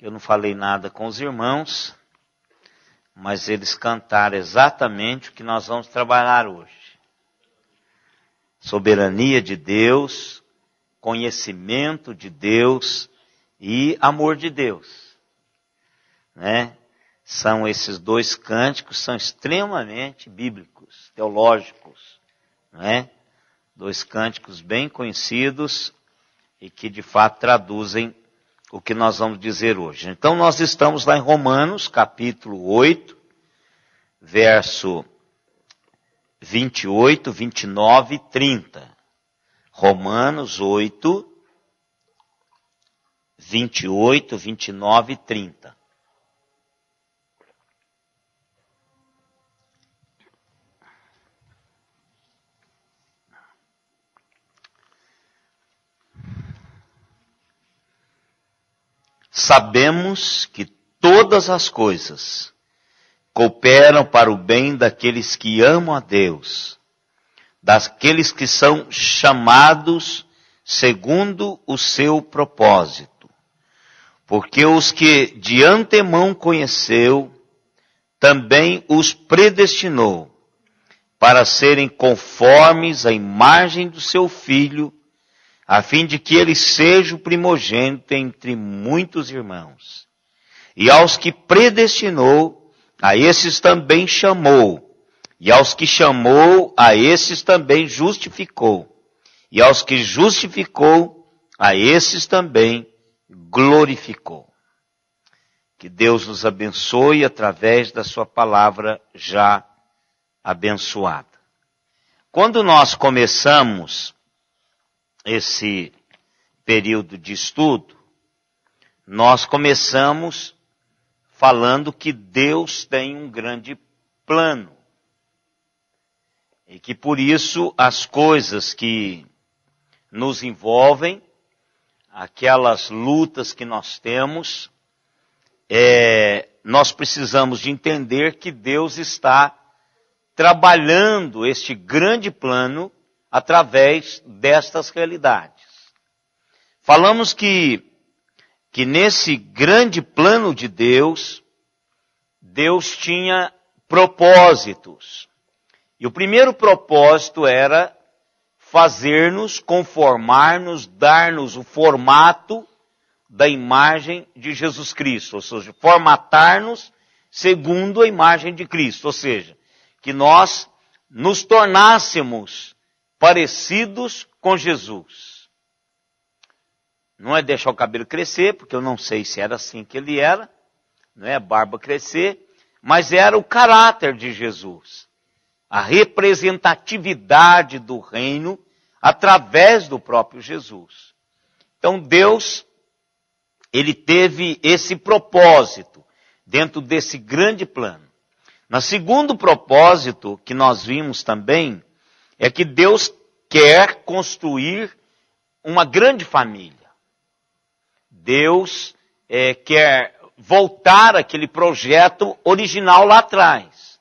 Eu não falei nada com os irmãos, mas eles cantaram exatamente o que nós vamos trabalhar hoje. Soberania de Deus, conhecimento de Deus e amor de Deus. Né? São esses dois cânticos, são extremamente bíblicos, teológicos. Né? Dois cânticos bem conhecidos e que de fato traduzem o que nós vamos dizer hoje. Então nós estamos lá em Romanos, capítulo 8, verso 28, 29 e 30. Romanos 8, 28, 29 e 30. Sabemos que todas as coisas cooperam para o bem daqueles que amam a Deus, daqueles que são chamados segundo o seu propósito. Porque os que de antemão conheceu, também os predestinou para serem conformes à imagem do seu Filho, a fim de que ele seja o primogênito entre muitos irmãos. E aos que predestinou, a esses também chamou. E aos que chamou, a esses também justificou. E aos que justificou, a esses também glorificou. Que Deus nos abençoe através da sua palavra já abençoada. Quando nós começamos esse período de estudo, nós começamos falando que Deus tem um grande plano. E que por isso as coisas que nos envolvem, aquelas lutas que nós temos, nós precisamos de entender que Deus está trabalhando este grande plano através destas realidades. Falamos que nesse grande plano de Deus, Deus tinha propósitos. E o primeiro propósito era fazer-nos, conformar-nos, dar-nos o formato da imagem de Jesus Cristo. Ou seja, formatar-nos segundo a imagem de Cristo. Ou seja, que nós nos tornássemos parecidos com Jesus. Não é deixar o cabelo crescer, porque eu não sei se era assim que ele era, não é a barba crescer, mas era o caráter de Jesus. A representatividade do reino através do próprio Jesus. Então Deus, ele teve esse propósito dentro desse grande plano. No segundo propósito que nós vimos também, é que Deus quer construir uma grande família. Deus quer voltar àquele projeto original lá atrás.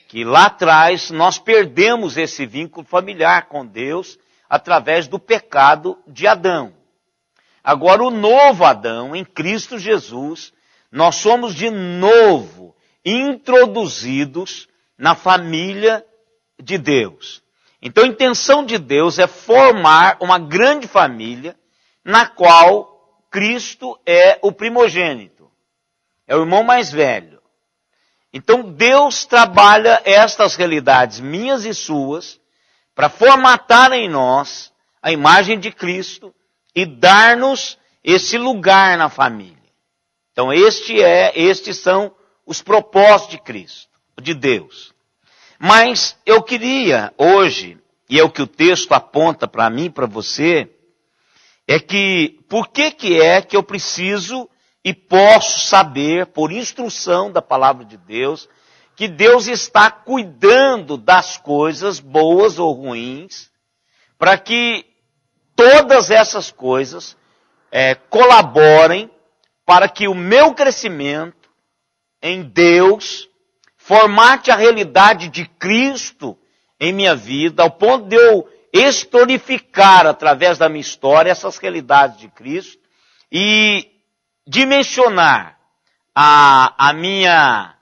Que lá atrás nós perdemos esse vínculo familiar com Deus através do pecado de Adão. Agora o novo Adão, em Cristo Jesus, nós somos de novo introduzidos na família de Deus. Então a intenção de Deus é formar uma grande família na qual Cristo é o primogênito, é o irmão mais velho. Então Deus trabalha estas realidades minhas e suas para formatar em nós a imagem de Cristo e dar-nos esse lugar na família. Então estes são os propósitos de Cristo, de Deus. Mas eu queria hoje, e é o que o texto aponta para mim, para você, é que por que é que eu preciso e posso saber, por instrução da palavra de Deus, que Deus está cuidando das coisas boas ou ruins, para que todas essas coisas colaborem para que o meu crescimento em Deus formate a realidade de Cristo em minha vida, ao ponto de eu historificar através da minha história essas realidades de Cristo e dimensionar a minha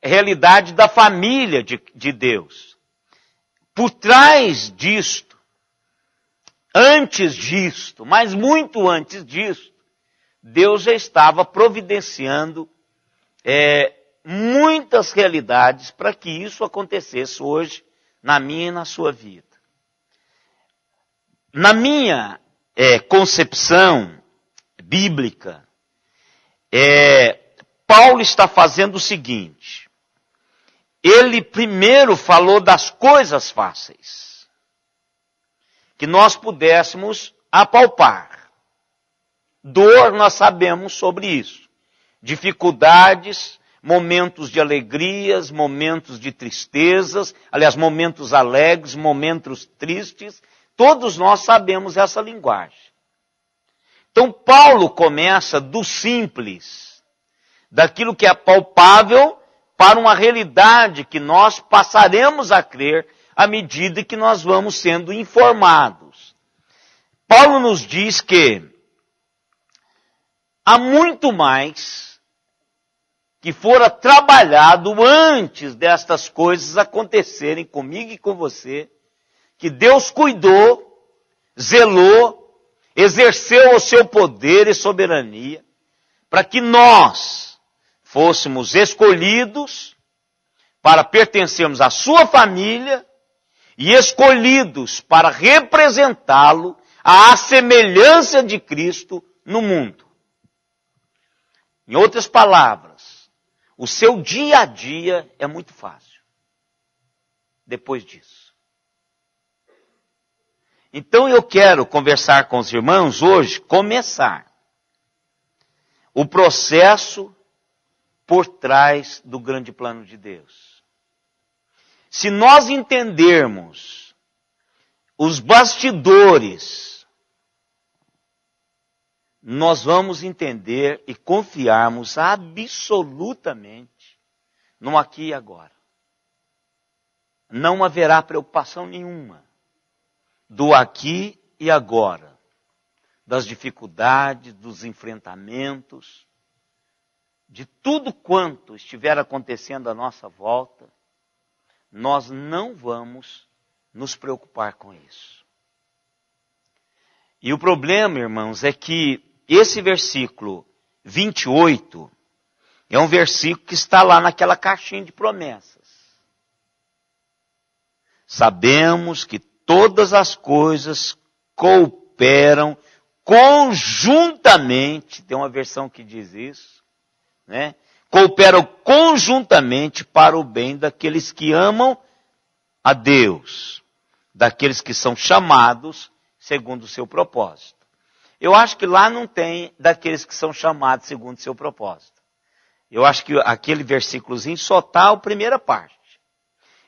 realidade da família de Deus. Por trás disto, antes disto, mas muito antes disto, Deus já estava providenciando muitas realidades para que isso acontecesse hoje na minha e na sua vida. Na minha concepção bíblica, Paulo está fazendo o seguinte: ele primeiro falou das coisas fáceis, que nós pudéssemos apalpar. Dor, nós sabemos sobre isso. Dificuldades, momentos de alegrias, momentos de tristezas, aliás, momentos alegres, momentos tristes, todos nós sabemos essa linguagem. Então, Paulo começa do simples, daquilo que é palpável, para uma realidade que nós passaremos a crer à medida que nós vamos sendo informados. Paulo nos diz que há muito mais que fora trabalhado antes destas coisas acontecerem comigo e com você, que Deus cuidou, zelou, exerceu o seu poder e soberania, para que nós fôssemos escolhidos para pertencermos à sua família e escolhidos para representá-lo à semelhança de Cristo no mundo. Em outras palavras, o seu dia a dia é muito fácil depois disso. Então eu quero conversar com os irmãos hoje, começar o processo por trás do grande plano de Deus. Se nós entendermos os bastidores, nós vamos entender e confiarmos absolutamente no aqui e agora. Não haverá preocupação nenhuma do aqui e agora, das dificuldades, dos enfrentamentos, de tudo quanto estiver acontecendo à nossa volta, nós não vamos nos preocupar com isso. E o problema, irmãos, é que esse versículo 28 é um versículo que está lá naquela caixinha de promessas. Sabemos que todas as coisas cooperam conjuntamente, tem uma versão que diz isso, né? Cooperam conjuntamente para o bem daqueles que amam a Deus, daqueles que são chamados segundo o seu propósito. Eu acho que lá não tem daqueles que são chamados segundo o seu propósito. Eu acho que aquele versículozinho só está a primeira parte.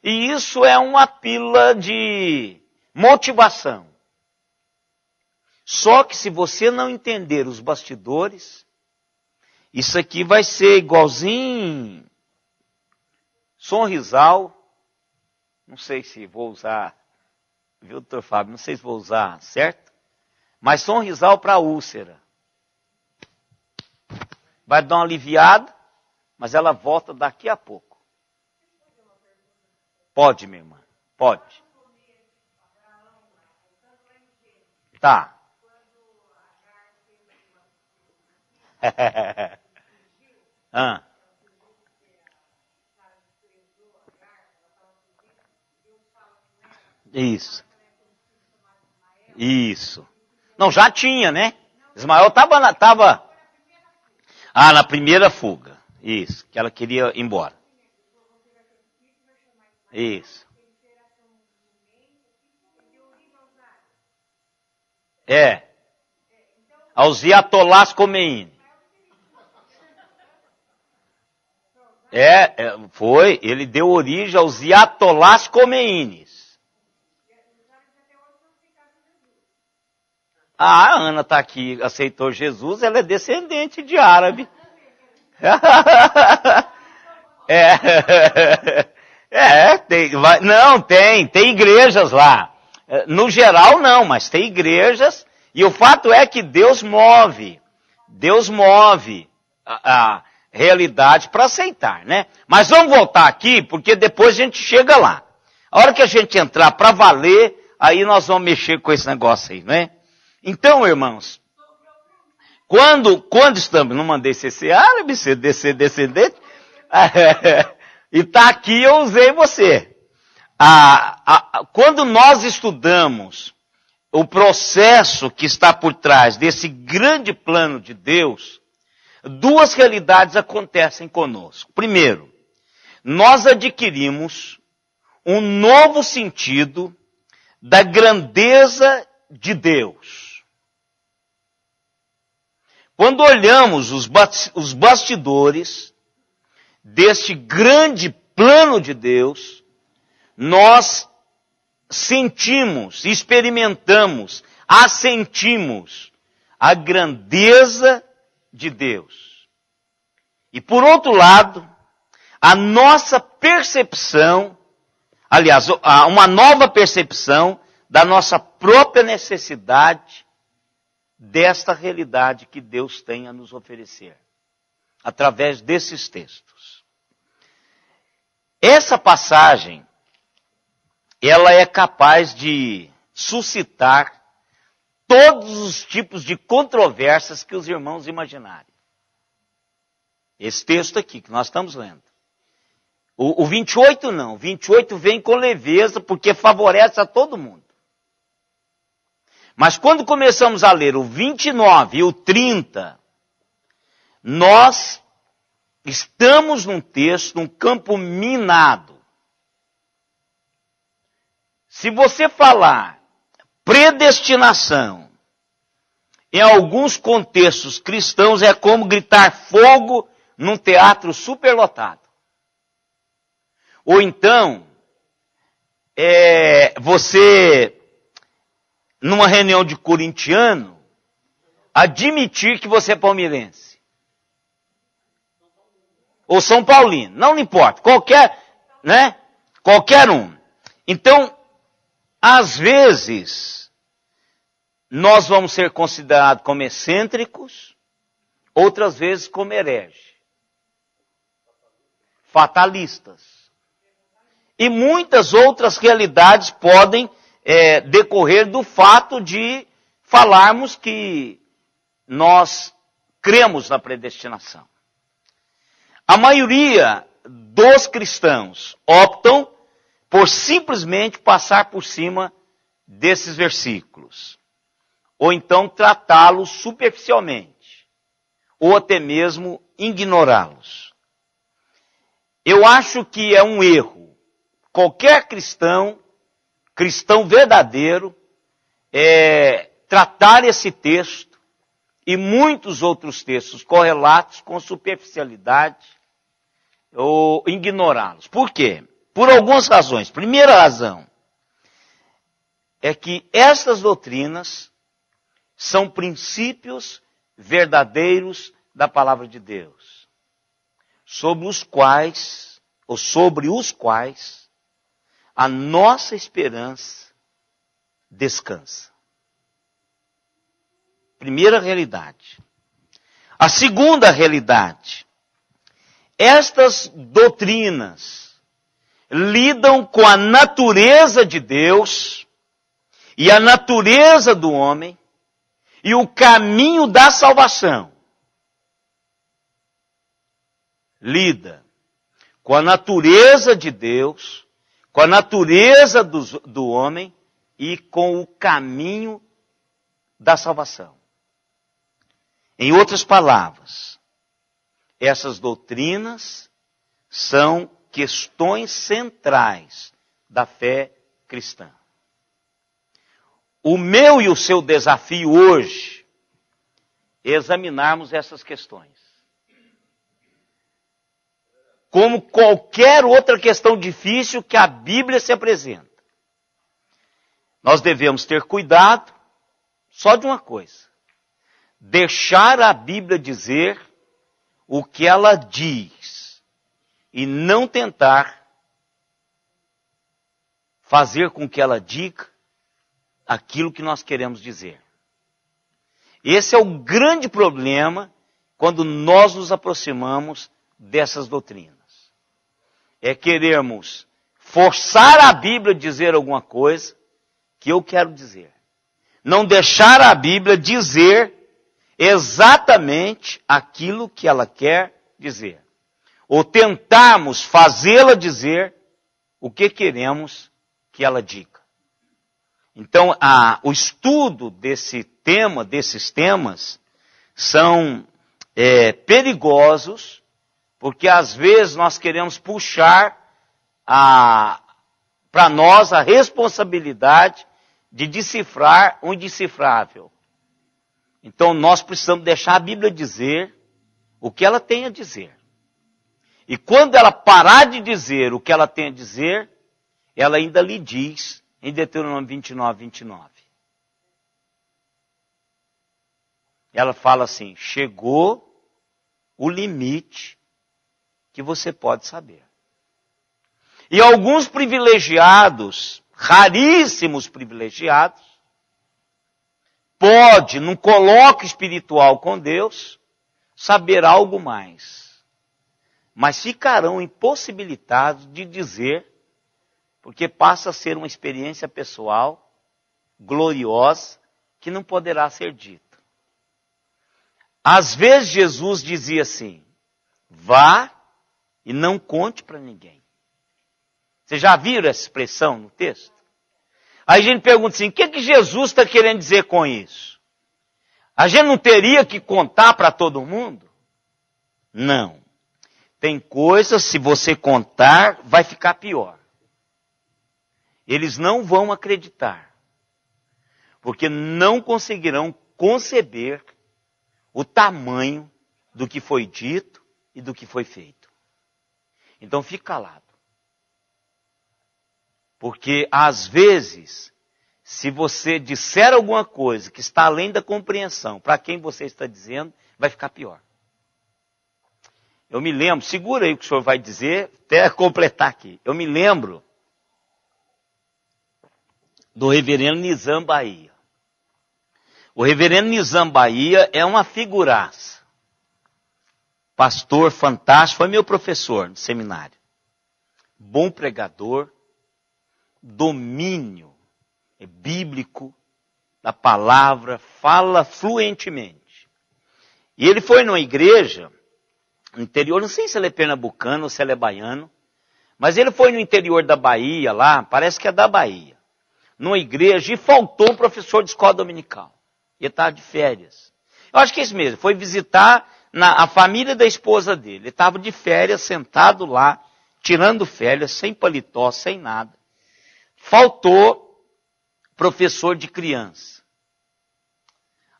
E isso é uma pílula de motivação. Só que se você não entender os bastidores, isso aqui vai ser igualzinho Sonrisal. Não sei se vou usar, viu, doutor Fábio? Não sei se vou usar, certo? Mas Sonrisal para úlcera. Vai dar uma aliviada, mas ela volta daqui a pouco. Pode, minha irmã, pode. Tá. Isso. Isso. Não, já tinha, né? Ismael estava na primeira fuga. Isso, que ela queria ir embora. Isso. Aos Iatolás Khomeini. Foi, ele deu origem aos Iatolás Khomeinis. A Ana está aqui, aceitou Jesus, ela é descendente de árabe. Tem igrejas lá. No geral não, mas tem igrejas, e o fato é que Deus move Deus move a realidade para aceitar, né? Mas vamos voltar aqui, porque depois a gente chega lá. A hora que a gente entrar para valer, aí nós vamos mexer com esse negócio aí, né? Então, irmãos, quando estamos, não mandei ser árabe, ser descendente, e está aqui, eu usei você. Quando nós estudamos o processo que está por trás desse grande plano de Deus, duas realidades acontecem conosco. Primeiro, nós adquirimos um novo sentido da grandeza de Deus. Quando olhamos os bastidores deste grande plano de Deus, nós sentimos, experimentamos, assentimos a grandeza de Deus. E por outro lado, a nossa percepção, aliás, uma nova percepção da nossa própria necessidade desta realidade que Deus tem a nos oferecer, através desses textos. Essa passagem, ela é capaz de suscitar todos os tipos de controvérsias que os irmãos imaginarem. Esse texto aqui, que nós estamos lendo. O 28 não. O 28 vem com leveza, porque favorece a todo mundo. Mas quando começamos a ler o 29 e o 30, nós estamos num texto, num campo minado. Se você falar predestinação, em alguns contextos cristãos é como gritar fogo num teatro superlotado. Ou então, você, numa reunião de corintiano, admitir que você é palmeirense. Ou São Paulino, não importa, qualquer um. Então, às vezes, nós vamos ser considerados como excêntricos, outras vezes como herege, fatalistas. E muitas outras realidades podem decorrer do fato de falarmos que nós cremos na predestinação. A maioria dos cristãos optam por simplesmente passar por cima desses versículos, ou então tratá-los superficialmente, ou até mesmo ignorá-los. Eu acho que é um erro. Qualquer cristão verdadeiro, tratar esse texto e muitos outros textos correlatos com superficialidade ou ignorá-los. Por quê? Por algumas razões. Primeira razão é que estas doutrinas são princípios verdadeiros da palavra de Deus, sobre os quais a nossa esperança descansa. Primeira realidade. A segunda realidade. Estas doutrinas lidam com a natureza de Deus e a natureza do homem e o caminho da salvação. Lida com a natureza de Deus, com a natureza do homem e com o caminho da salvação. Em outras palavras, essas doutrinas são questões centrais da fé cristã. O meu e o seu desafio hoje é examinarmos essas questões. Como qualquer outra questão difícil que a Bíblia se apresenta. Nós devemos ter cuidado só de uma coisa. Deixar a Bíblia dizer o que ela diz e não tentar fazer com que ela diga aquilo que nós queremos dizer. Esse é o grande problema quando nós nos aproximamos dessas doutrinas. É querermos forçar a Bíblia a dizer alguma coisa que eu quero dizer. Não deixar a Bíblia dizer exatamente aquilo que ela quer dizer. Ou tentarmos fazê-la dizer o que queremos que ela diga. Então, o estudo desses temas, são perigosos, porque às vezes nós queremos puxar para nós a responsabilidade de decifrar o indecifrável. Então nós precisamos deixar a Bíblia dizer o que ela tem a dizer. E quando ela parar de dizer o que ela tem a dizer, ela ainda lhe diz em Deuteronômio 29, 29. Ela fala assim, chegou o limite que você pode saber. E alguns privilegiados, raríssimos privilegiados, pode, num colóquio espiritual com Deus, saber algo mais. Mas ficarão impossibilitados de dizer, porque passa a ser uma experiência pessoal, gloriosa, que não poderá ser dita. Às vezes Jesus dizia assim, vá e não conte para ninguém. Vocês já viram essa expressão no texto? Aí a gente pergunta assim, o que Jesus está querendo dizer com isso? A gente não teria que contar para todo mundo? Não. Tem coisas, se você contar, vai ficar pior. Eles não vão acreditar. Porque não conseguirão conceber o tamanho do que foi dito e do que foi feito. Então fique calado. Porque às vezes, se você disser alguma coisa que está além da compreensão, para quem você está dizendo, vai ficar pior. Eu me lembro, segura aí o que o senhor vai dizer, até completar aqui. Eu me lembro do reverendo Nizam Bahia. O reverendo Nizam Bahia é uma figuraça. Pastor fantástico, foi meu professor no seminário. Bom pregador, domínio bíblico da palavra, fala fluentemente. E ele foi numa igreja no interior, não sei se ele é pernambucano ou se ele é baiano, mas ele foi no interior da Bahia lá, parece que é da Bahia, numa igreja, e faltou um professor de escola dominical. Ele estava de férias. Eu acho que é isso mesmo, foi visitar a família da esposa dele. Ele estava de férias, sentado lá, tirando férias, sem paletó, sem nada. Faltou professor de criança.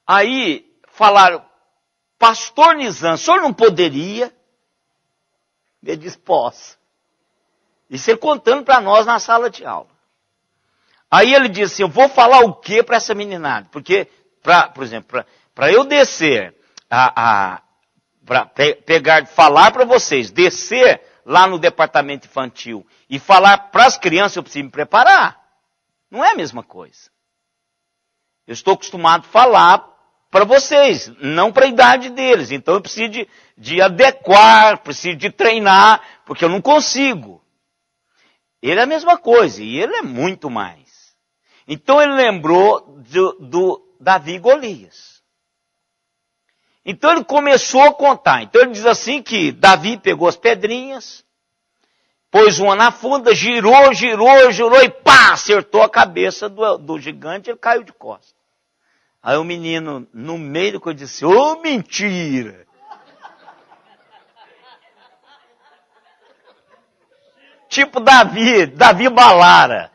Aí falaram, pastor Nizam, o senhor não poderia? Ele disse, posso. Isso ele contando para nós na sala de aula. Aí ele disse assim, eu vou falar o quê para essa meninada? Porque, por exemplo, para eu descer, para falar para vocês, descer lá no departamento infantil e falar para as crianças, eu preciso me preparar. Não é a mesma coisa. Eu estou acostumado a falar para vocês, não para a idade deles. Então eu preciso de adequar, preciso de treinar, porque eu não consigo. Ele é a mesma coisa, e ele é muito mais. Então ele lembrou do Davi e Golias. Então ele começou a contar. Então ele diz assim que Davi pegou as pedrinhas, pôs uma na funda, girou e pá, acertou a cabeça do gigante, ele caiu de costas. Aí o menino, no meio do que eu disse, ô mentira! Tipo Davi Balara.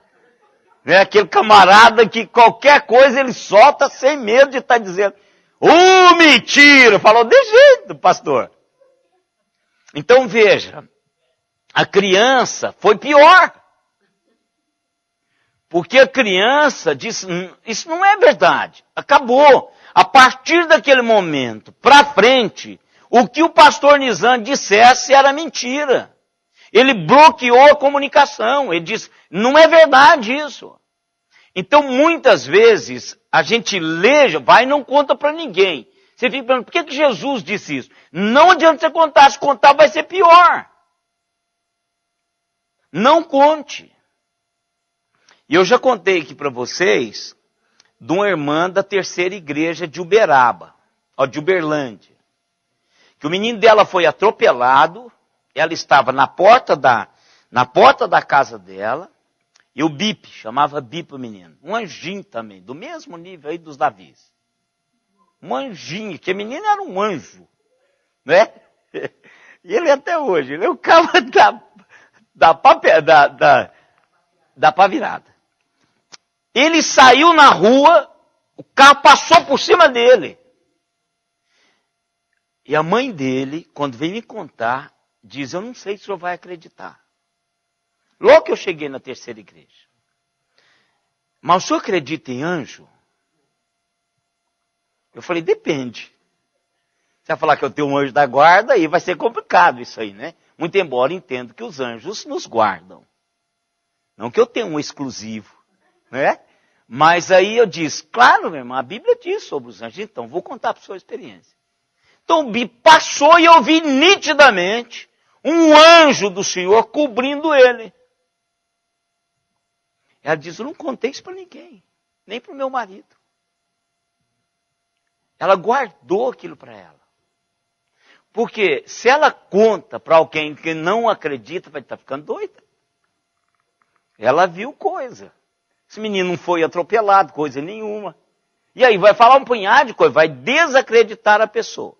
Né? Aquele camarada que qualquer coisa ele solta sem medo de estar dizendo, ô mentira! Falou de jeito, pastor. Então veja, a criança foi pior. Porque a criança disse, isso não é verdade. Acabou. A partir daquele momento, para frente, o que o pastor Nizam dissesse era mentira. Ele bloqueou a comunicação. Ele disse, não é verdade isso. Então, muitas vezes, a gente lê, vai e não conta para ninguém. Você fica pensando, por que Jesus disse isso? Não adianta você contar, se contar vai ser pior. Não conte. E eu já contei aqui para vocês de uma irmã da terceira igreja de Uberaba, de Uberlândia. Que o menino dela foi atropelado, ela estava na porta da casa dela, e o Bip, chamava Bip o menino. Um anjinho também, do mesmo nível aí dos Davis. Um anjinho, que o menino era um anjo, né? E ele até hoje, ele é o cara da pá virada. Ele saiu na rua, o carro passou por cima dele. E a mãe dele, quando veio me contar, diz, eu não sei se o senhor vai acreditar. Logo que eu cheguei na terceira igreja. Mas o senhor acredita em anjo? Eu falei, depende. Você vai falar que eu tenho um anjo da guarda, aí vai ser complicado isso aí, né? Muito embora entendo que os anjos nos guardam. Não que eu tenha um exclusivo, né? Mas aí eu disse, claro, meu irmão, a Bíblia diz sobre os anjos, então vou contar para a sua experiência. Então o Bi passou e eu vi nitidamente um anjo do Senhor cobrindo ele. Ela diz, eu não contei isso para ninguém, nem para o meu marido. Ela guardou aquilo para ela. Porque se ela conta para alguém que não acredita, vai estar ficando doida. Ela viu coisa. Esse menino não foi atropelado, coisa nenhuma. E aí vai falar um punhado de coisa, vai desacreditar a pessoa.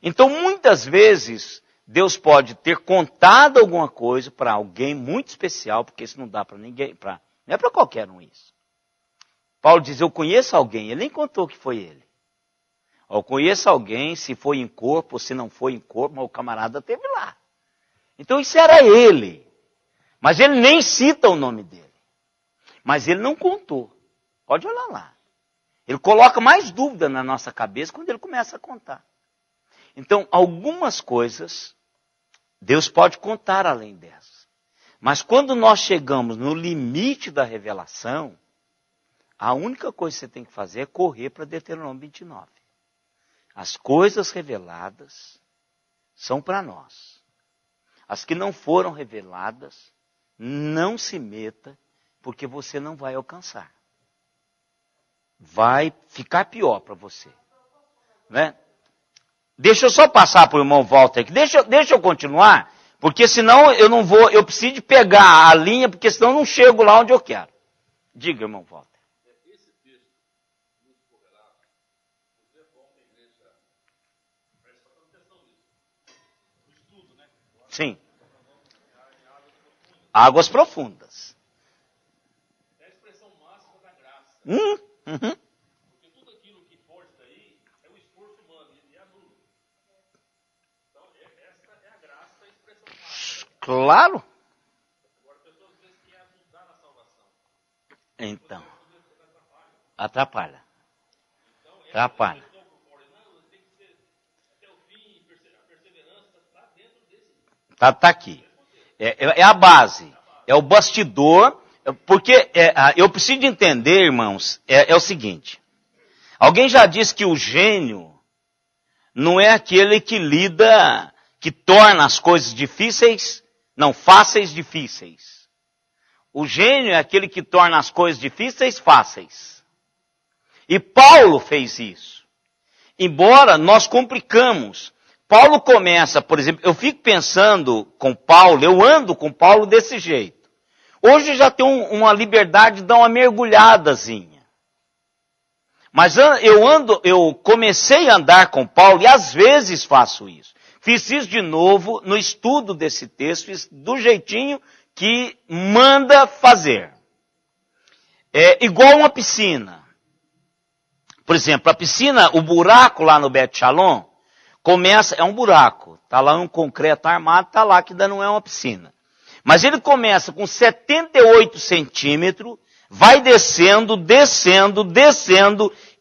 Então muitas vezes Deus pode ter contado alguma coisa para alguém muito especial, porque isso não dá para ninguém, não é para qualquer um isso. Paulo diz, eu conheço alguém, ele nem contou que foi ele. Eu conheço alguém, se foi em corpo ou se não foi em corpo, mas o camarada esteve lá. Então isso era ele. Mas ele nem cita o nome dele. Mas ele não contou. Pode olhar lá. Ele coloca mais dúvida na nossa cabeça quando ele começa a contar. Então, algumas coisas, Deus pode contar além dessas. Mas quando nós chegamos no limite da revelação, a única coisa que você tem que fazer é correr para Deuteronômio 29. As coisas reveladas são para nós. As que não foram reveladas, não se meta, porque você não vai alcançar. Vai ficar pior para você. Né? Deixa eu só passar para o irmão Walter aqui. Deixa eu continuar, porque senão eu não vou, eu preciso de pegar a linha, porque senão eu não chego lá onde eu quero. Diga, irmão Walter. Esse texto, muito correlato, você é bom, a igreja presta atenção nisso. O estudo, né? Sim. Águas profundas. É a expressão máxima da graça. Uhum. Porque tudo aquilo que foge daí é o esforço humano e é nulo. Então, essa é a graça da expressão máxima. Claro. Agora, pessoas às vezes querem ajudar na salvação. Então. Atrapalha. Atrapalha. Não, tem que ser até o fim, a perseverança está dentro desse. Tá aqui. É a base. É o bastidor. Porque eu preciso de entender, irmãos, é o seguinte. Alguém já disse que o gênio não é aquele que lida, que torna as coisas difíceis, não, fáceis difíceis. O gênio é aquele que torna as coisas difíceis fáceis. E Paulo fez isso. Embora nós complicamos. Paulo começa, por exemplo, eu fico pensando com Paulo, eu ando com Paulo desse jeito. Hoje já tenho uma liberdade de dar uma mergulhadazinha. Mas eu comecei a andar com Paulo e às vezes faço isso. Fiz isso de novo no estudo desse texto, fiz do jeitinho que manda fazer. É igual uma piscina. Por exemplo, a piscina, o buraco lá no Bet Shalom, é um buraco. Está lá um concreto armado, está lá que ainda não é uma piscina. Mas ele começa com 78 centímetros, vai descendo,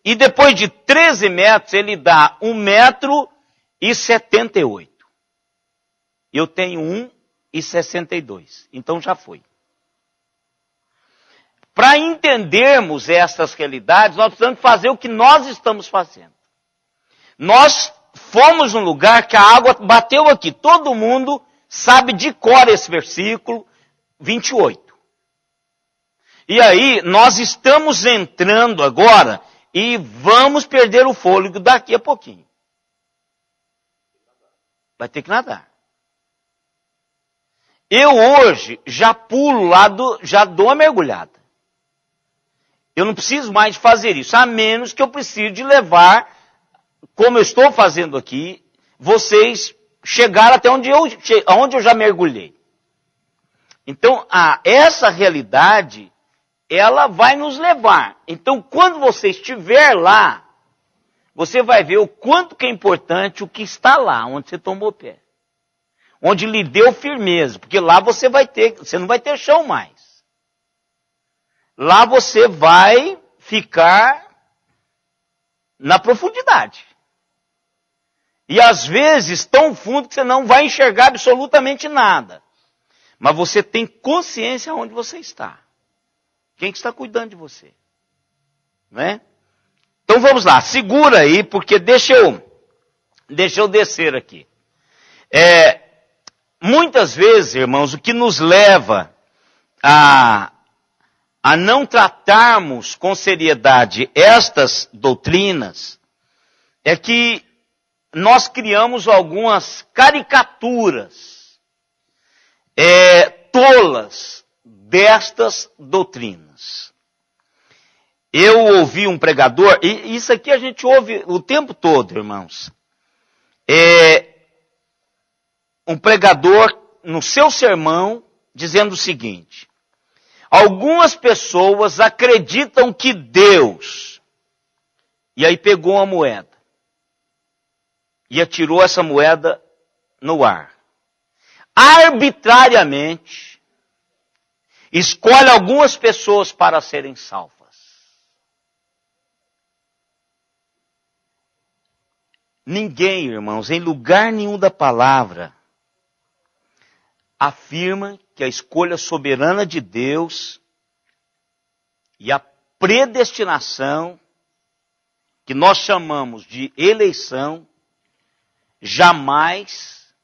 e depois de 13 metros ele dá 1,78 m. Eu tenho 1,62 m, então já foi. Para entendermos essas realidades, nós precisamos fazer o que nós estamos fazendo. Nós fomos num lugar que a água bateu aqui. Todo mundo sabe de cor esse versículo 28. E aí, nós estamos entrando agora e vamos perder o fôlego daqui a pouquinho. Vai ter que nadar. Eu hoje já pulo lá, já dou uma mergulhada. Eu não preciso mais de fazer isso, a menos que eu precise de levar, como eu estou fazendo aqui, vocês chegaram até onde eu já mergulhei. Então, essa realidade, ela vai nos levar. Então, quando você estiver lá, você vai ver o quanto que é importante o que está lá, onde você tomou pé. Onde lhe deu firmeza, porque lá você não vai ter chão mais. Lá você vai ficar na profundidade. E às vezes tão fundo que você não vai enxergar absolutamente nada. Mas você tem consciência onde você está. Quem que está cuidando de você? Né? Então vamos lá, segura aí, porque deixa eu descer aqui. Muitas vezes, irmãos, o que nos leva a não tratarmos com seriedade estas doutrinas é que nós criamos algumas caricaturas tolas destas doutrinas. Eu ouvi um pregador, e isso aqui a gente ouve o tempo todo, irmãos. Um pregador, no seu sermão, dizendo o seguinte: algumas pessoas acreditam que Deus, e aí pegou uma moeda, e atirou essa moeda no ar. Arbitrariamente, escolhe algumas pessoas para serem salvas. Ninguém, irmãos, em lugar nenhum da palavra, afirma que a escolha soberana de Deus e a predestinação, que nós chamamos de eleição, jamais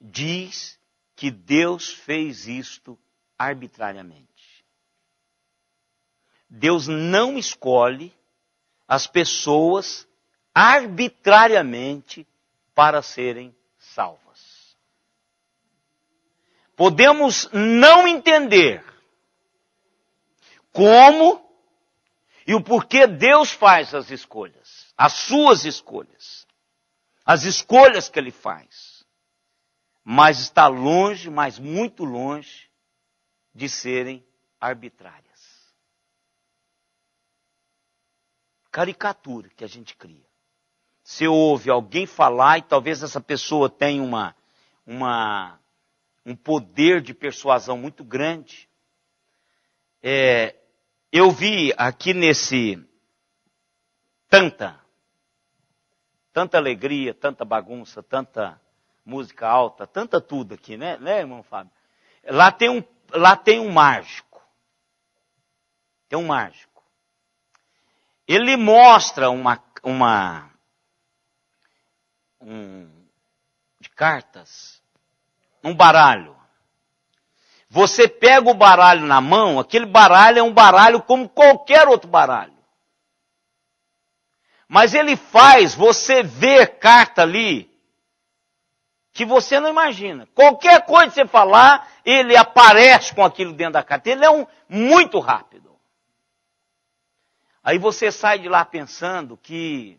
diz que Deus fez isto arbitrariamente. Deus não escolhe as pessoas arbitrariamente para serem salvas. Podemos não entender como e o porquê Deus faz as escolhas, as suas escolhas, as escolhas que Ele faz, mas está longe, mas muito longe, de serem arbitrárias. Caricatura que a gente cria. Você ouve alguém falar e talvez essa pessoa tenha um poder de persuasão muito grande. Eu vi aqui nesse tanta alegria, tanta bagunça, tanta música alta, tanta tudo aqui, né, irmão Fábio? Lá tem um mágico. Tem um mágico. Ele mostra de cartas, um baralho. Você pega o baralho na mão, aquele baralho é um baralho como qualquer outro baralho. Mas ele faz você ver carta ali que você não imagina. Qualquer coisa que você falar, ele aparece com aquilo dentro da carta. Ele é muito rápido. Aí você sai de lá pensando que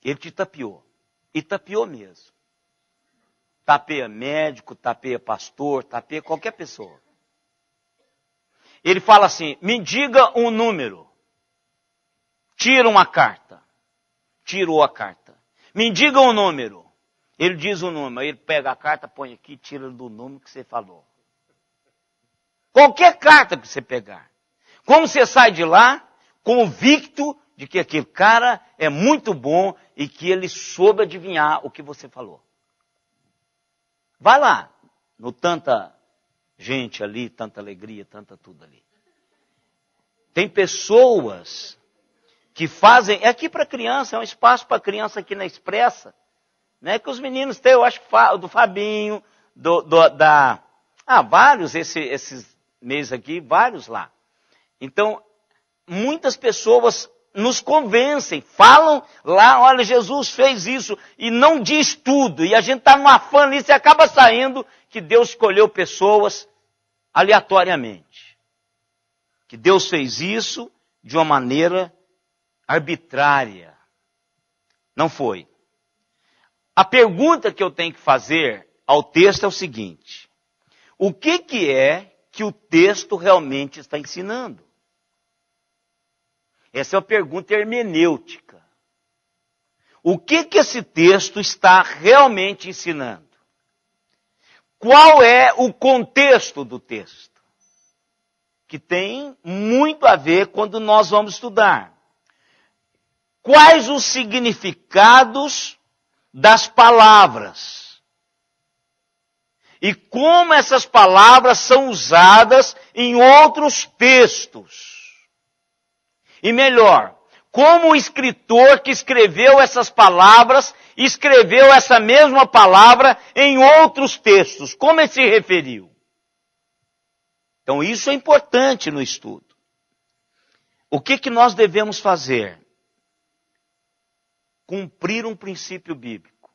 ele te tapeou. E tapeou mesmo. Tapeia médico, tapeia pastor, tapeia qualquer pessoa. Ele fala assim: me diga um número. Tira uma carta. Tirou a carta. Me diga um número. Ele diz o número. Ele pega a carta, põe aqui, tira do número que você falou. Qualquer carta que você pegar. Como você sai de lá, convicto de que aquele cara é muito bom e que ele soube adivinhar o que você falou. Vai lá, no tanta gente ali, tanta alegria, tanta tudo ali. Tem pessoas que fazem, é aqui para criança, é um espaço para criança aqui na Expressa, né? Que os meninos têm, eu acho, do Fabinho, vários esses meses aqui, vários lá. Então, muitas pessoas nos convencem, falam lá, olha, Jesus fez isso, e não diz tudo, e a gente está num afã nisso, e acaba saindo que Deus escolheu pessoas aleatoriamente. Que Deus fez isso de uma maneira arbitrária. Não foi. A pergunta que eu tenho que fazer ao texto é o seguinte: o que é que o texto realmente está ensinando? Essa é uma pergunta hermenêutica. O que esse texto está realmente ensinando? Qual é o contexto do texto? Que tem muito a ver quando nós vamos estudar. Quais os significados das palavras? E como essas palavras são usadas em outros textos? E melhor, como o escritor que escreveu essas palavras, escreveu essa mesma palavra em outros textos? Como ele se referiu? Então isso é importante no estudo. O que nós devemos fazer? Cumprir um princípio bíblico,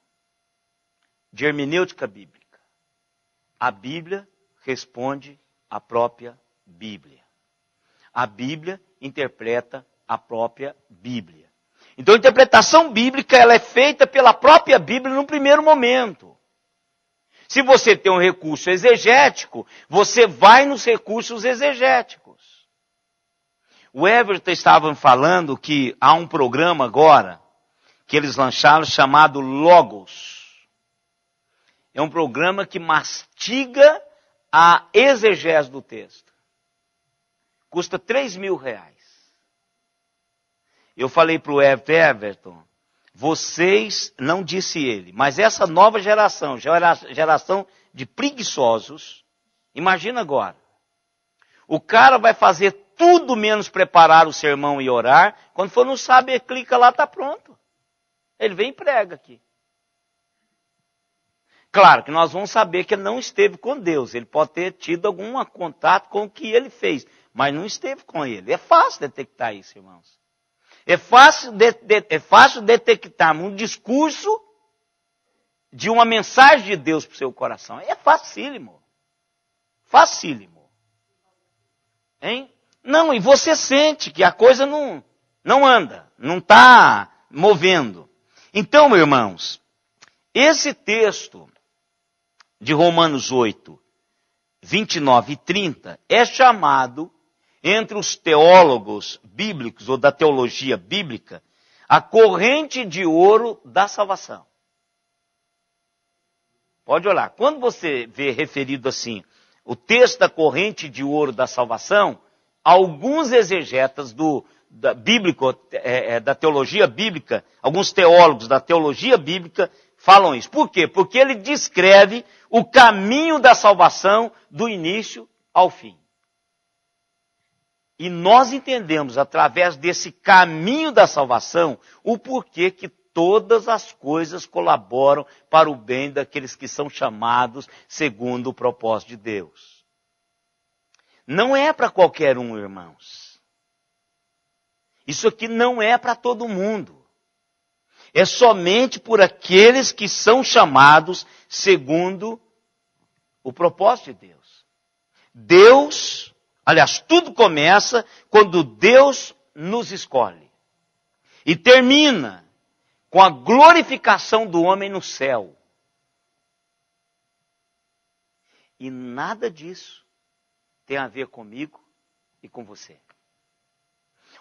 de hermenêutica bíblica. A Bíblia responde à própria Bíblia. A Bíblia interpreta a própria Bíblia. Então a interpretação bíblica ela é feita pela própria Bíblia no primeiro momento. Se você tem um recurso exegético, você vai nos recursos exegéticos. O Everton estava falando que há um programa agora, que eles lançaram, chamado Logos. É um programa que mastiga a exegese do texto. Custa R$3.000. Eu falei para o Everton, vocês, não disse ele, mas essa nova geração de preguiçosos, imagina agora. O cara vai fazer tudo menos preparar o sermão e orar, quando for no sábado, clica lá, está pronto. Ele vem e prega aqui. Claro que nós vamos saber que ele não esteve com Deus. Ele pode ter tido algum contato com o que ele fez, mas não esteve com ele. É fácil detectar isso, irmãos. É fácil detectar um discurso de uma mensagem de Deus para o seu coração. É facílimo. Facílimo. Hein? Não, e você sente que a coisa não anda, não está movendo. Então, meus irmãos, esse texto de Romanos 8, 29 e 30 é chamado, entre os teólogos bíblicos ou da teologia bíblica, a corrente de ouro da salvação. Pode olhar. Quando você vê referido assim, o texto da corrente de ouro da salvação, alguns exegetas da teologia bíblica, alguns teólogos da teologia bíblica falam isso. Por quê? Porque ele descreve o caminho da salvação do início ao fim. E nós entendemos, através desse caminho da salvação, o porquê que todas as coisas colaboram para o bem daqueles que são chamados segundo o propósito de Deus. Não é para qualquer um, irmãos. Isso aqui não é para todo mundo. É somente por aqueles que são chamados segundo o propósito de Deus. Deus, aliás, tudo começa quando Deus nos escolhe. E termina com a glorificação do homem no céu. E nada disso tem a ver comigo e com você.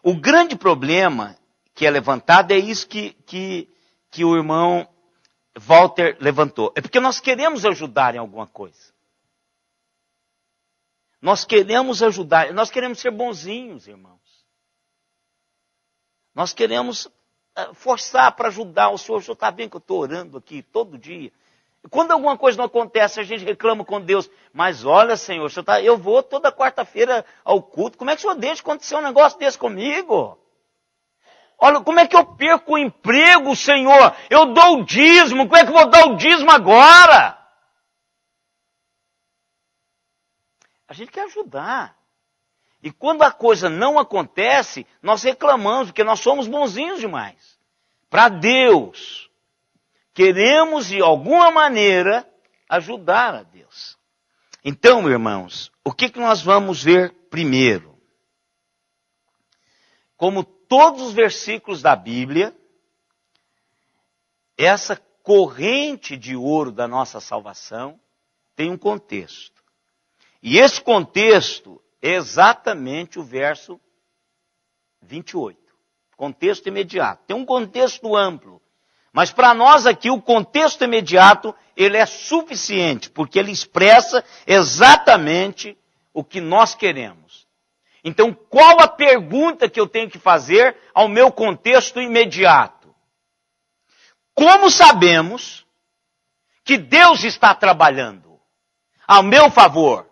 O grande problema que é levantado é isso que o irmão Walter levantou. É porque nós queremos ajudar em alguma coisa. Nós queremos ajudar, nós queremos ser bonzinhos, irmãos. Nós queremos forçar para ajudar o senhor. O senhor está vendo que eu estou orando aqui todo dia? Quando alguma coisa não acontece, a gente reclama com Deus. Mas olha, Senhor, eu vou toda quarta-feira ao culto. Como é que o Senhor deixa acontecer um negócio desse comigo? Olha, como é que eu perco o emprego, Senhor? Eu dou o dízimo. Como é que eu vou dar o dízimo agora? A gente quer ajudar. E quando a coisa não acontece, nós reclamamos, porque nós somos bonzinhos demais. Para Deus, queremos de alguma maneira ajudar a Deus. Então, irmãos, o que nós vamos ver primeiro? Como todos os versículos da Bíblia, essa corrente de ouro da nossa salvação tem um contexto. E esse contexto é exatamente o verso 28. Contexto imediato. Tem um contexto amplo. Mas para nós aqui, o contexto imediato, ele é suficiente, porque ele expressa exatamente o que nós queremos. Então, qual a pergunta que eu tenho que fazer ao meu contexto imediato? Como sabemos que Deus está trabalhando ao meu favor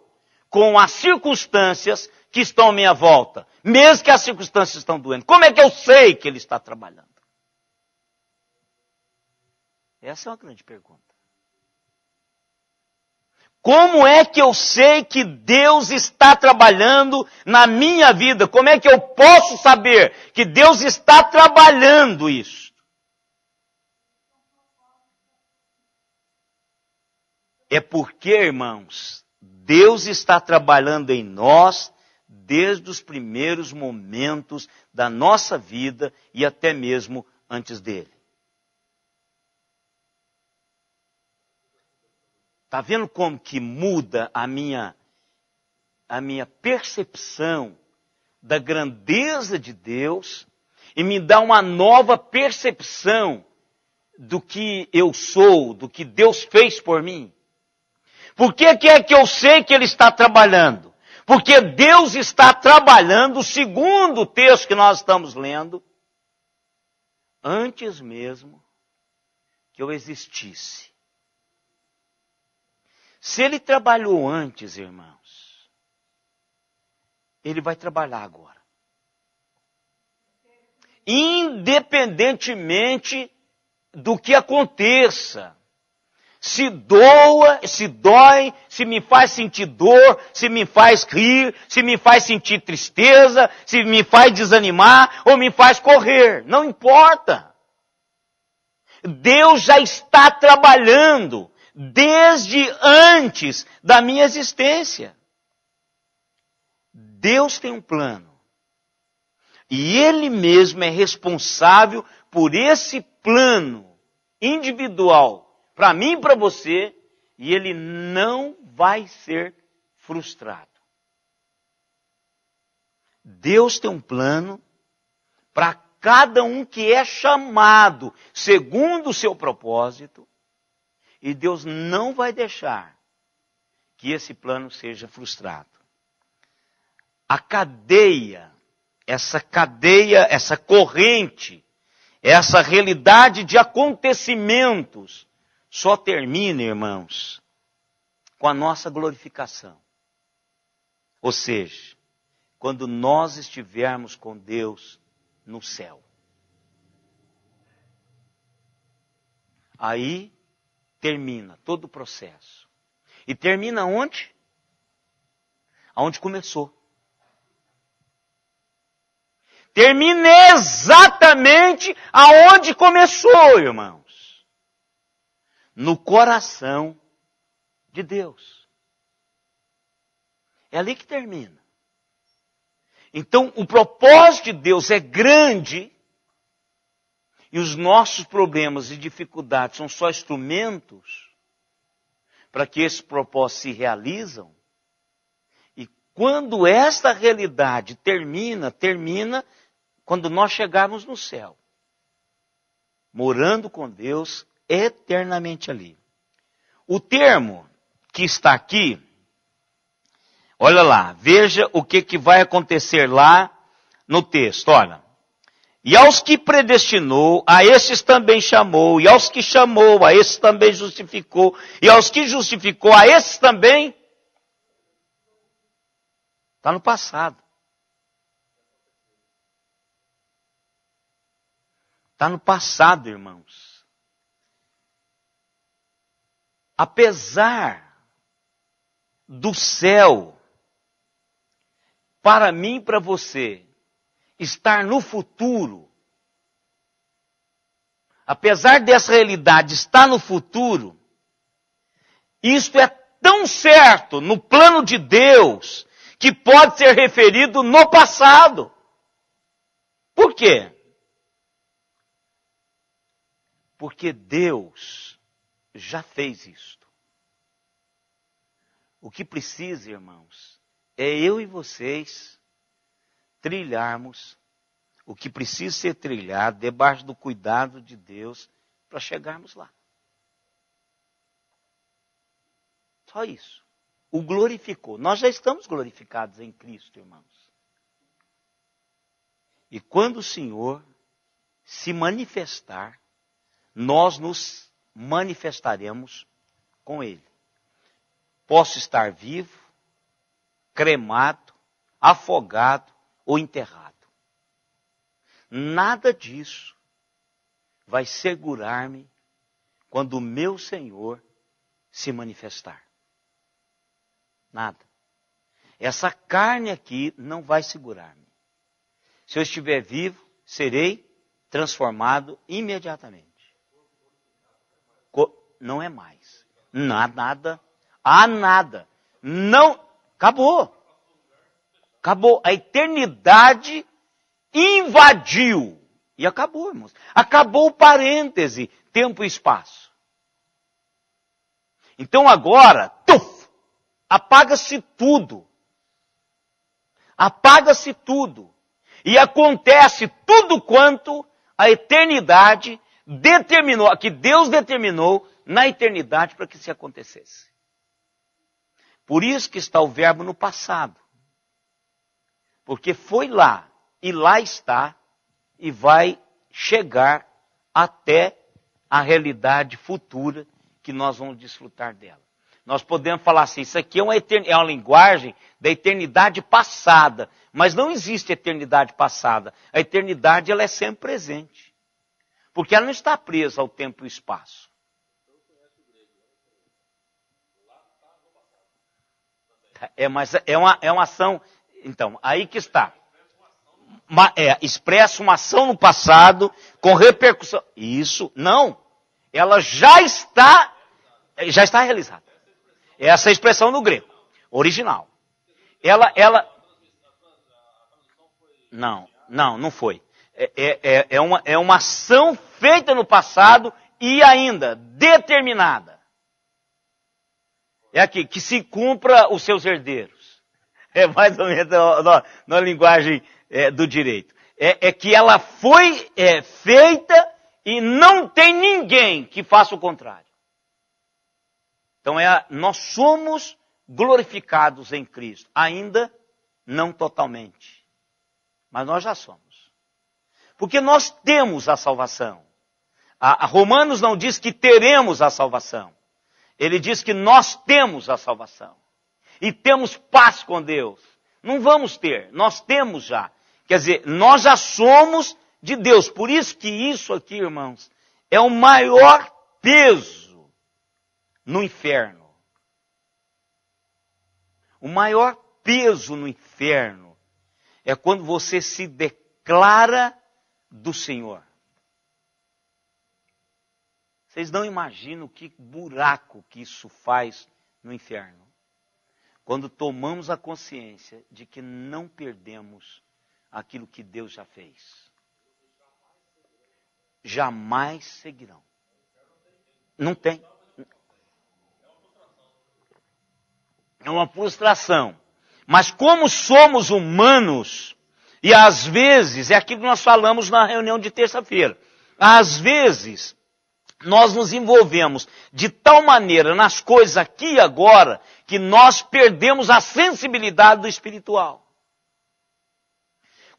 com as circunstâncias que estão à minha volta, mesmo que as circunstâncias estão doendo? Como é que eu sei que Ele está trabalhando? Essa é uma grande pergunta. Como é que eu sei que Deus está trabalhando na minha vida? Como é que eu posso saber que Deus está trabalhando isso? É porque, irmãos, Deus está trabalhando em nós desde os primeiros momentos da nossa vida e até mesmo antes dele. Está vendo como que muda a minha percepção da grandeza de Deus e me dá uma nova percepção do que eu sou, do que Deus fez por mim? Por que é que eu sei que Ele está trabalhando? Porque Deus está trabalhando, segundo o texto que nós estamos lendo, antes mesmo que eu existisse. Se Ele trabalhou antes, irmãos, Ele vai trabalhar agora. Independentemente do que aconteça. Se dói, se me faz sentir dor, se me faz rir, se me faz sentir tristeza, se me faz desanimar ou me faz correr. Não importa. Deus já está trabalhando desde antes da minha existência. Deus tem um plano. E Ele mesmo é responsável por esse plano individual, para mim e para você, e Ele não vai ser frustrado. Deus tem um plano para cada um que é chamado segundo o seu propósito, e Deus não vai deixar que esse plano seja frustrado. A cadeia, essa corrente, essa realidade de acontecimentos só termina, irmãos, com a nossa glorificação. Ou seja, quando nós estivermos com Deus no céu. Aí termina todo o processo. E termina onde? Aonde começou. Termina exatamente aonde começou, irmãos. No coração de Deus. É ali que termina. Então, o propósito de Deus é grande e os nossos problemas e dificuldades são só instrumentos para que esse propósito se realizam. E quando esta realidade termina quando nós chegarmos no céu, morando com Deus eternamente ali. O termo que está aqui, olha lá, veja o que vai acontecer lá no texto. Olha, E aos que predestinou, a esses também chamou. E aos que chamou, a esses também justificou. E aos que justificou, a esses também. Está no passado. Está no passado, irmãos. Apesar do céu, para mim e para você, estar no futuro, apesar dessa realidade estar no futuro, isto é tão certo no plano de Deus, que pode ser referido no passado. Por quê? Porque Deus já fez isto. O que precisa, irmãos, é eu e vocês trilharmos o que precisa ser trilhado debaixo do cuidado de Deus para chegarmos lá. Só isso. O glorificou. Nós já estamos glorificados em Cristo, irmãos. E quando o Senhor se manifestar, nós nos manifestaremos com Ele. Posso estar vivo, cremado, afogado ou enterrado. Nada disso vai segurar-me quando o meu Senhor se manifestar. Nada. Essa carne aqui não vai segurar-me. Se eu estiver vivo, serei transformado imediatamente. Não é mais. Nada. Há nada. Não. Acabou. Acabou. A eternidade invadiu. E acabou, irmãos. Acabou o parêntese, tempo e espaço. Então agora, apaga-se tudo. Apaga-se tudo. E acontece tudo quanto a eternidade determinou, que Deus determinou na eternidade para que se acontecesse. Por isso que está o verbo no passado. Porque foi lá, e lá está, e vai chegar até a realidade futura que nós vamos desfrutar dela. Nós podemos falar assim, isso aqui é uma linguagem da eternidade passada, mas não existe eternidade passada. A eternidade ela é sempre presente, porque ela não está presa ao tempo e ao espaço. Mas é uma ação, então, aí que está. Expressa uma ação no passado com repercussão. Isso, não. Ela já está realizada. Essa é a expressão no grego, original. Não foi. É uma ação feita no passado e ainda determinada. É aqui, que se cumpra os seus herdeiros. É mais ou menos na linguagem do direito. É que ela foi feita e não tem ninguém que faça o contrário. Então nós somos glorificados em Cristo. Ainda não totalmente. Mas nós já somos. Porque nós temos a salvação. A Romanos não diz que teremos a salvação. Ele diz que nós temos a salvação. E temos paz com Deus. Não vamos ter, nós temos já. Quer dizer, nós já somos de Deus. Por isso que isso aqui, irmãos, é o maior peso no inferno. O maior peso no inferno é quando você se declara do Senhor. Vocês não imaginam que buraco que isso faz no inferno. Quando tomamos a consciência de que não perdemos aquilo que Deus já fez. Jamais seguirão. Não tem. É uma frustração. Mas como somos humanos, e às vezes, é aquilo que nós falamos na reunião de terça-feira, às vezes nós nos envolvemos de tal maneira nas coisas aqui e agora, que nós perdemos a sensibilidade do espiritual.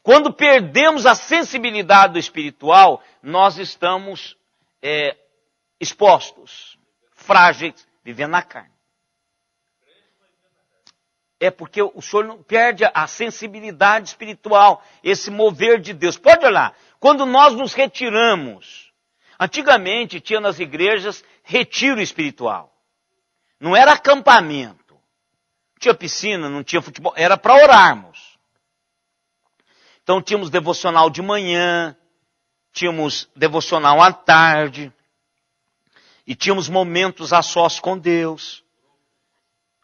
Quando perdemos a sensibilidade do espiritual, nós estamos expostos, frágeis, vivendo na carne. É porque o senhor não perde a sensibilidade espiritual, esse mover de Deus. Pode olhar, quando nós nos retiramos, antigamente tinha nas igrejas retiro espiritual. Não era acampamento. Não tinha piscina, não tinha futebol, era para orarmos. Então tínhamos devocional de manhã, tínhamos devocional à tarde, e tínhamos momentos a sós com Deus,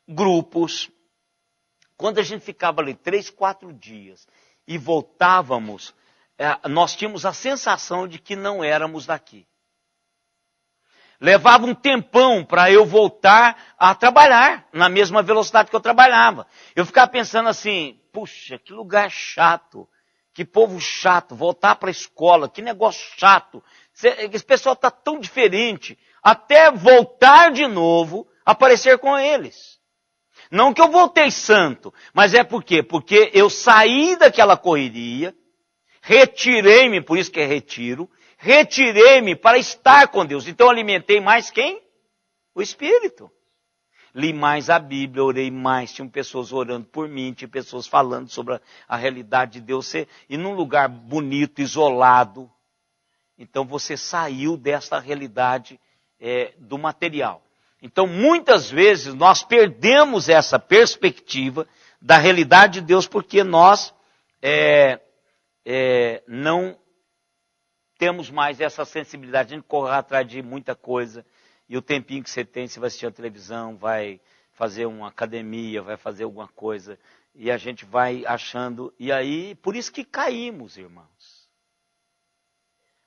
grupos. Quando a gente ficava ali 3, 4 dias e voltávamos, nós tínhamos a sensação de que não éramos daqui. Levava um tempão para eu voltar a trabalhar na mesma velocidade que eu trabalhava. Eu ficava pensando assim, puxa, que lugar chato. Que povo chato, voltar para a escola, que negócio chato. Esse pessoal está tão diferente. Até voltar de novo, aparecer com eles. Não que eu voltei santo, mas é por quê? Porque eu saí daquela correria, retirei-me, por isso que é retiro, retirei-me para estar com Deus. Então eu alimentei mais quem? O Espírito. Li mais a Bíblia, orei mais, tinham pessoas orando por mim, tinha pessoas falando sobre a realidade de Deus. E num lugar bonito, isolado. Então você saiu dessa realidade do material. Então muitas vezes nós perdemos essa perspectiva da realidade de Deus porque nós não temos mais essa sensibilidade. A gente corre atrás de muita coisa. E o tempinho que você tem, você vai assistir a televisão, vai fazer uma academia, vai fazer alguma coisa. E a gente vai achando. E aí, por isso que caímos, irmãos.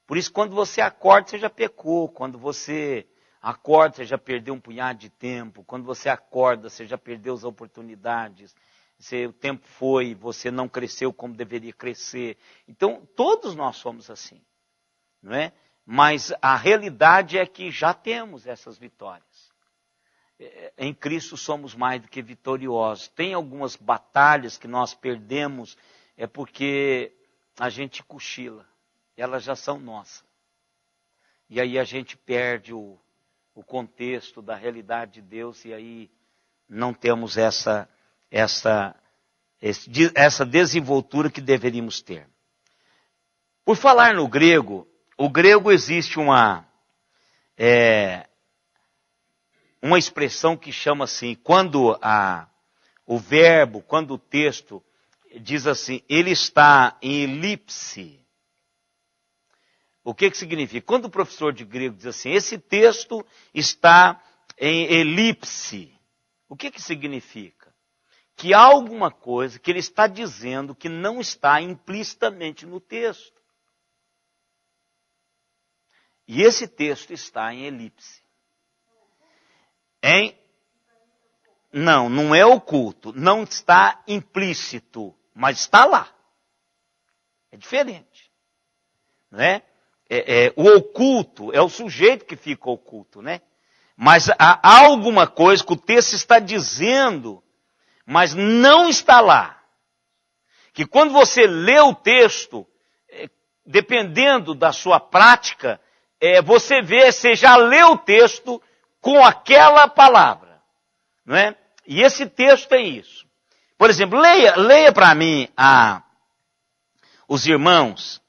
Por isso, quando você acorda, você já pecou. Quando você acorda, você já perdeu um punhado de tempo. Quando você acorda, você já perdeu as oportunidades. O tempo foi, você não cresceu como deveria crescer. Então, todos nós somos assim, não é? Mas a realidade é que já temos essas vitórias. Em Cristo somos mais do que vitoriosos. Tem algumas batalhas que nós perdemos, é porque a gente cochila. Elas já são nossas. E aí a gente perde o contexto da realidade de Deus e aí não temos essa desenvoltura que deveríamos ter. Por falar no grego, o grego existe uma expressão que chama assim, quando o texto diz assim, ele está em elipse. O que significa? Quando o professor de grego diz assim, esse texto está em elipse, o que significa? Que há alguma coisa que ele está dizendo que não está implicitamente no texto. E esse texto está em elipse. Não é oculto, não está implícito, mas está lá. É diferente. Não é? O oculto é o sujeito que fica oculto, né? Mas há alguma coisa que o texto está dizendo, mas não está lá. Que quando você lê o texto, dependendo da sua prática, você já leu o texto com aquela palavra, não é? E esse texto tem isso. Por exemplo, leia para mim os irmãos,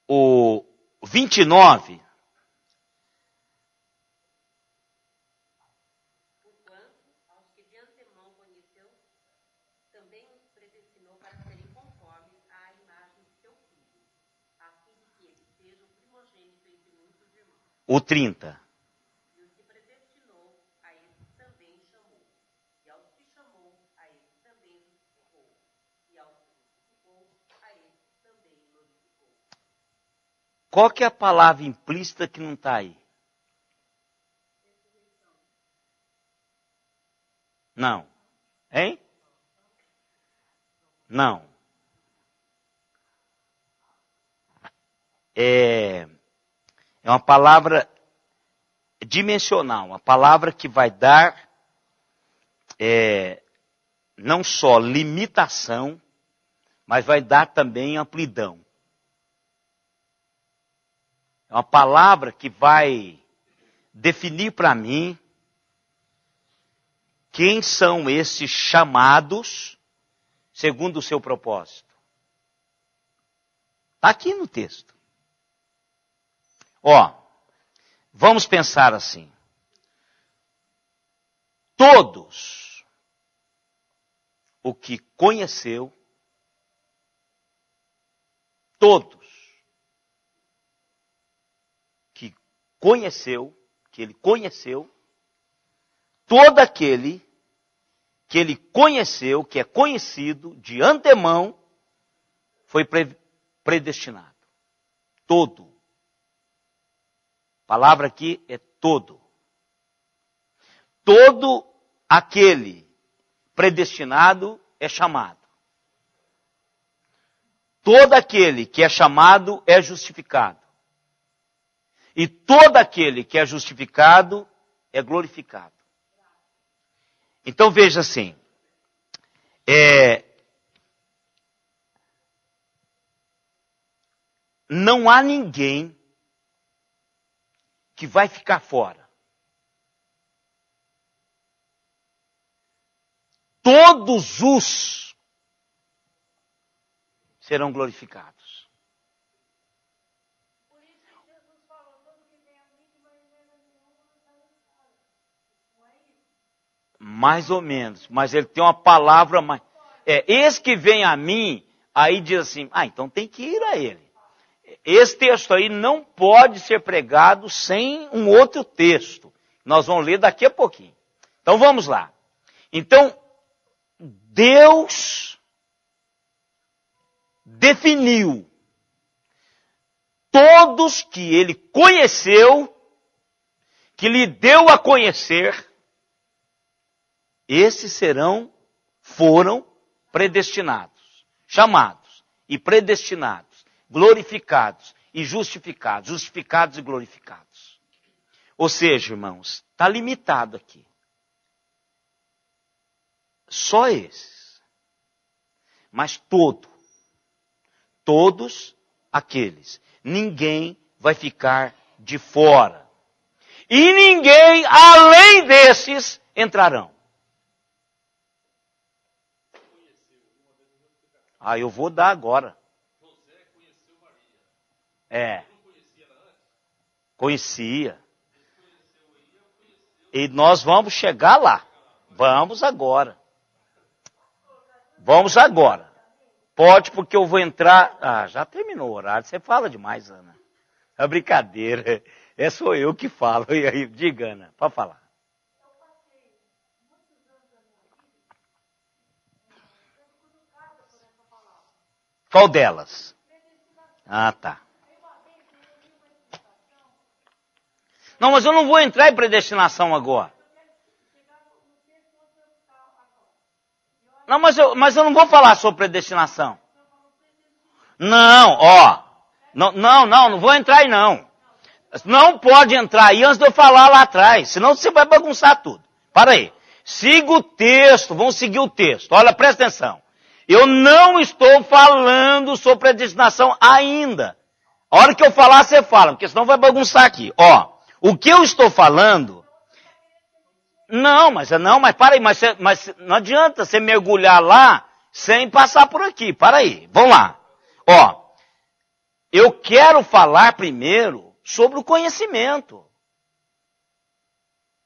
o 29. O 30. E os que predestinou, a esses também chamou. E aos que chamou, a esses também justificou. E aos que justificou, a esses também glorificou. Qual que é a palavra implícita que não está aí? Não. Hein? Não. É uma palavra dimensional, uma palavra que vai dar não só limitação, mas vai dar também amplidão. É uma palavra que vai definir para mim quem são esses chamados segundo o seu propósito. Está aqui no texto. Vamos pensar assim. Todos o que conheceu, todos que conheceu, que ele conheceu, todo aquele que ele conheceu, que é conhecido de antemão, foi predestinado. Todo. A palavra aqui é todo. Todo aquele predestinado é chamado. Todo aquele que é chamado é justificado. E todo aquele que é justificado é glorificado. Então veja assim, não há ninguém que vai ficar fora. Todos os serão glorificados. Por isso que Jesus falou, todo que vem a mim, que maneira nenhuma não está lançado. Não é isso? Mais ou menos, mas ele tem uma palavra mais. Esse que vem a mim, aí diz assim, então tem que ir a ele. Esse texto aí não pode ser pregado sem um outro texto. Nós vamos ler daqui a pouquinho. Então vamos lá. Então, Deus definiu todos que ele conheceu, que lhe deu a conhecer, esses foram predestinados, chamados e predestinados, glorificados e justificados, justificados e glorificados. Ou seja, irmãos, está limitado aqui. Só esses. Mas todos aqueles. Ninguém vai ficar de fora. E ninguém, além desses, entrarão. Eu vou dar agora. José conheceu Maria. Não conhecia ela antes? Conhecia. E nós vamos chegar lá. Vamos agora. Vamos agora. Pode, porque eu vou entrar... já terminou o horário. Você fala demais, Ana. É brincadeira. Sou eu que falo. Diga, Ana, pode falar. Eu passei muitos anos da minha vida sendo cutucada por essa palavra. Qual delas? Predestinação. Tá. Aí uma vez eu li uma explicação, Não, mas eu não vou entrar em predestinação agora. eu quero chegar no texto onde eu está agora. Não, mas eu não vou falar sobre predestinação. Eu falo predestinação. Não vou entrar aí não. Não pode entrar aí antes de eu falar lá atrás, senão você vai bagunçar tudo. Para aí. Siga o texto, vamos seguir o texto. Olha, presta atenção. Eu não estou falando sobre predestinação ainda. A hora que eu falar, você fala, porque senão vai bagunçar aqui. O que eu estou falando... mas para aí, mas não adianta você mergulhar lá sem passar por aqui. Para aí, vamos lá. Eu quero falar primeiro sobre o conhecimento.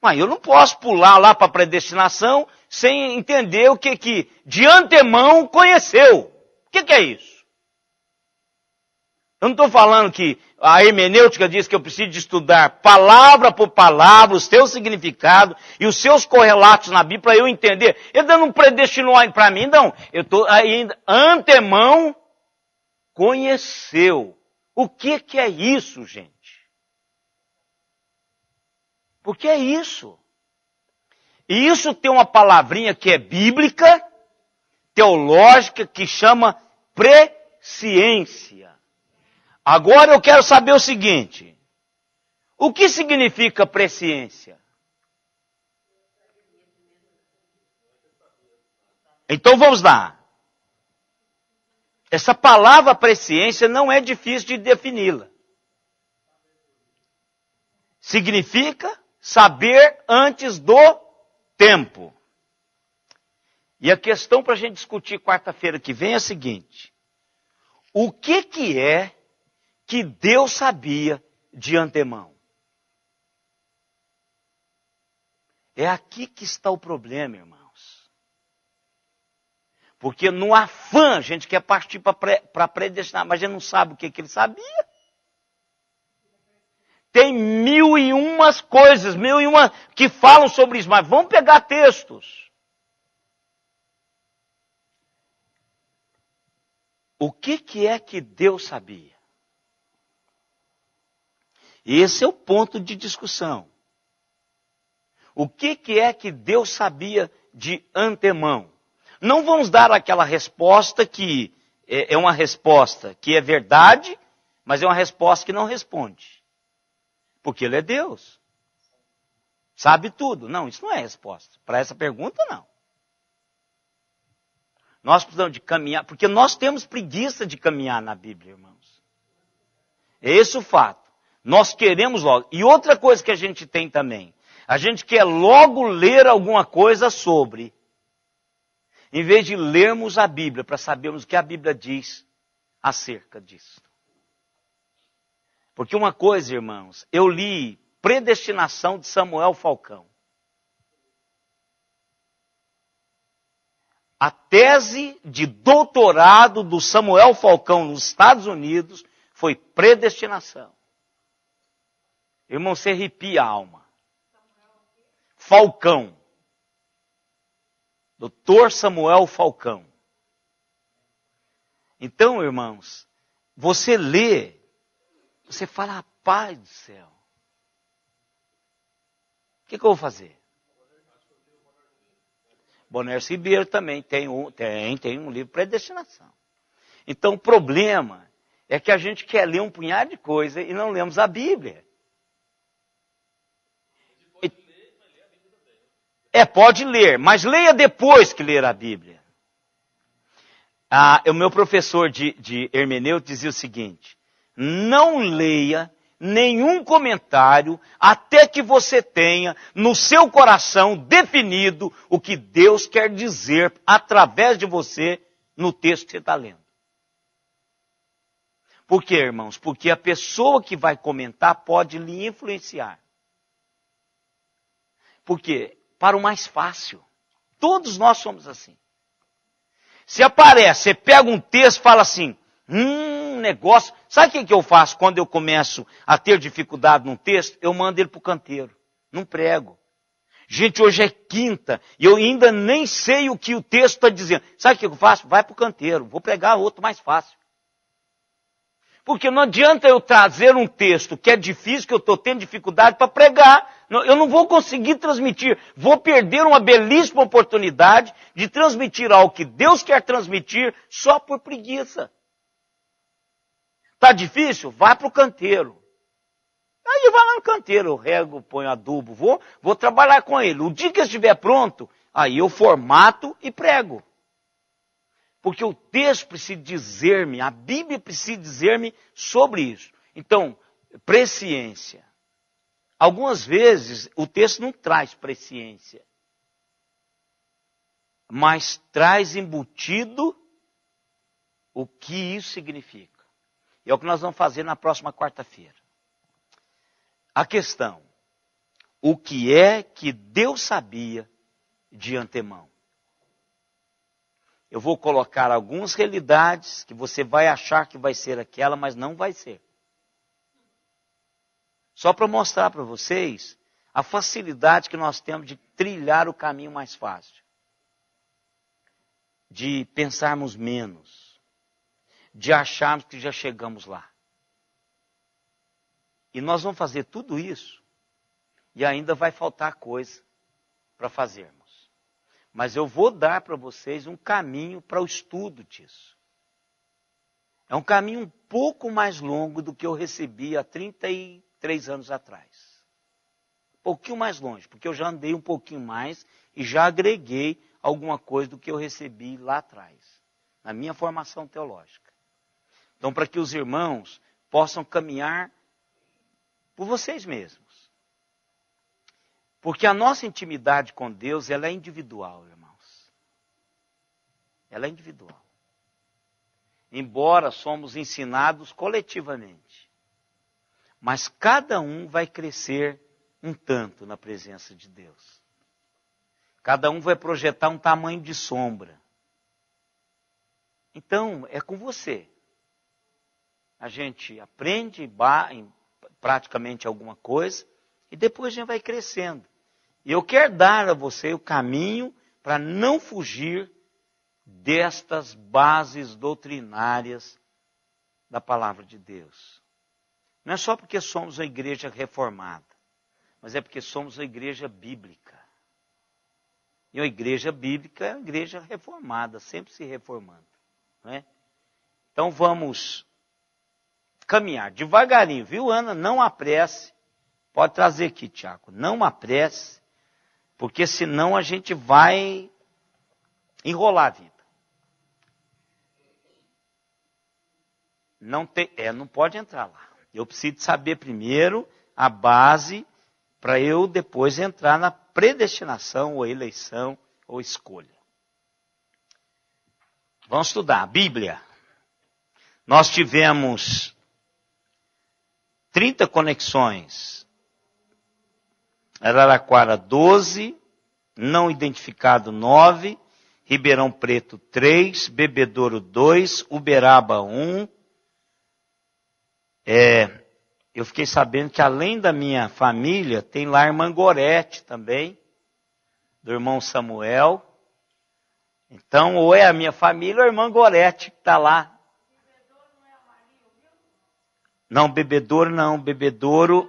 Mas eu não posso pular lá para a predestinação sem entender o que de antemão conheceu. O que é isso? Eu não estou falando que a hermenêutica diz que eu preciso de estudar palavra por palavra, o seu significado e os seus correlatos na Bíblia para eu entender. Ele não predestinou para mim, não. Eu estou ainda antemão conheceu. O que é isso, gente? Porque é isso. E isso tem uma palavrinha que é bíblica, teológica, que chama presciência. Agora eu quero saber o seguinte. O que significa presciência? Então vamos lá. Essa palavra presciência não é difícil de defini-la. Significa saber antes do tempo. E a questão para a gente discutir quarta-feira que vem é a seguinte. O que é que Deus sabia de antemão? É aqui que está o problema, irmãos. Porque no afã a gente quer partir para predestinar, mas a gente não sabe o que ele sabia. Tem 1001 coisas, 1001 que falam sobre isso, mas vamos pegar textos. O que é que Deus sabia? Esse é o ponto de discussão. O que é que Deus sabia de antemão? Não vamos dar aquela resposta que é uma resposta que é verdade, mas é uma resposta que não responde. Porque Ele é Deus. Sabe tudo. Não, isso não é resposta. Para essa pergunta, não. Nós precisamos de caminhar, porque nós temos preguiça de caminhar na Bíblia, irmãos. É esse o fato. Nós queremos logo. E outra coisa que a gente tem também. A gente quer logo ler alguma coisa sobre. Em vez de lermos a Bíblia, para sabermos o que a Bíblia diz acerca disso. Porque uma coisa, irmãos, eu li Predestinação de Samuel Falcão. A tese de doutorado do Samuel Falcão nos Estados Unidos foi predestinação. Irmão, você arrepia a alma. Falcão. Doutor Samuel Falcão. Então, irmãos, você lê, você fala, rapaz do céu. O que eu vou fazer? Bonercio Ribeiro também tem um livro Predestinação. Então o problema é que a gente quer ler um punhado de coisa e não lemos a Bíblia. Pode ler, mas leia depois que ler a Bíblia. O meu professor de hermenêutica dizia o seguinte, não leia nenhum comentário até que você tenha no seu coração definido o que Deus quer dizer através de você no texto que você está lendo. Por quê, irmãos? Porque a pessoa que vai comentar pode lhe influenciar. Por quê? Para o mais fácil. Todos nós somos assim. Se aparece, você pega um texto e fala assim, negócio. Sabe o que eu faço quando eu começo a ter dificuldade num texto? Eu mando ele para o canteiro. Não prego. Gente, hoje é quinta e eu ainda nem sei o que o texto está dizendo. Sabe o que eu faço? Vai para o canteiro. Vou pregar outro mais fácil. Porque não adianta eu trazer um texto que é difícil, que eu estou tendo dificuldade para pregar. Eu não vou conseguir transmitir. Vou perder uma belíssima oportunidade de transmitir algo que Deus quer transmitir só por preguiça. Está difícil? Vai para o canteiro. Aí vai lá no canteiro, eu rego, ponho adubo, vou trabalhar com ele. O dia que ele estiver pronto, aí eu formato e prego. Porque o texto precisa dizer-me, a Bíblia precisa dizer-me sobre isso. Então, presciência. Algumas vezes o texto não traz presciência, mas traz embutido o que isso significa. E é o que nós vamos fazer na próxima quarta-feira. A questão, o que é que Deus sabia de antemão? Eu vou colocar algumas realidades que você vai achar que vai ser aquela, mas não vai ser. Só para mostrar para vocês a facilidade que nós temos de trilhar o caminho mais fácil. De pensarmos menos. De acharmos que já chegamos lá. E nós vamos fazer tudo isso e ainda vai faltar coisa para fazermos. Mas eu vou dar para vocês um caminho para o estudo disso. É um caminho um pouco mais longo do que eu recebi há 33 anos atrás. Um pouquinho mais longe, porque eu já andei um pouquinho mais e já agreguei alguma coisa do que eu recebi lá atrás, na minha formação teológica. Então, para que os irmãos possam caminhar por vocês mesmos. Porque a nossa intimidade com Deus, ela é individual, irmãos. Ela é individual. Embora somos ensinados coletivamente. Mas cada um vai crescer um tanto na presença de Deus. Cada um vai projetar um tamanho de sombra. Então, é com você. A gente aprende praticamente alguma coisa e depois a gente vai crescendo. E eu quero dar a você o caminho para não fugir destas bases doutrinárias da palavra de Deus. Não é só porque somos uma igreja reformada, mas é porque somos uma igreja bíblica. E uma igreja bíblica é uma igreja reformada, sempre se reformando. Não é? Então vamos caminhar devagarinho, viu, Ana? Não apresse. Pode trazer aqui, Tiago. Não apresse, porque senão a gente vai enrolar a vida. Não pode entrar lá. Eu preciso saber primeiro a base para eu depois entrar na predestinação, ou eleição, ou escolha. Vamos estudar a Bíblia. Nós tivemos 30 conexões. Araraquara 12, não identificado 9, Ribeirão Preto 3, Bebedouro 2, Uberaba 1. Eu fiquei sabendo que além da minha família, tem lá a irmã Gorete também, do irmão Samuel. Então, ou é a minha família ou a irmã Gorete que está lá. Não, Bebedouro não. Bebedouro,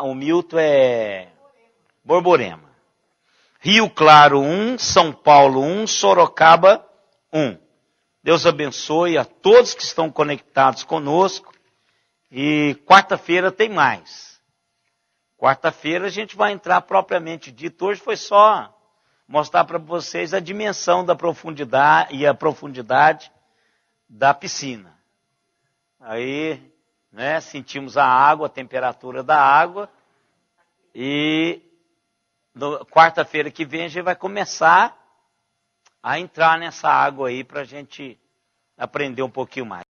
o Milton é Borborema. Rio Claro 1, São Paulo 1, Sorocaba 1. Deus abençoe a todos que estão conectados conosco. E quarta-feira tem mais. Quarta-feira a gente vai entrar propriamente dito. Hoje foi só mostrar para vocês a dimensão da profundidade e a profundidade da piscina. Aí, né, sentimos a água, a temperatura da água. E quarta-feira que vem a gente vai começar a entrar nessa água aí para a gente aprender um pouquinho mais.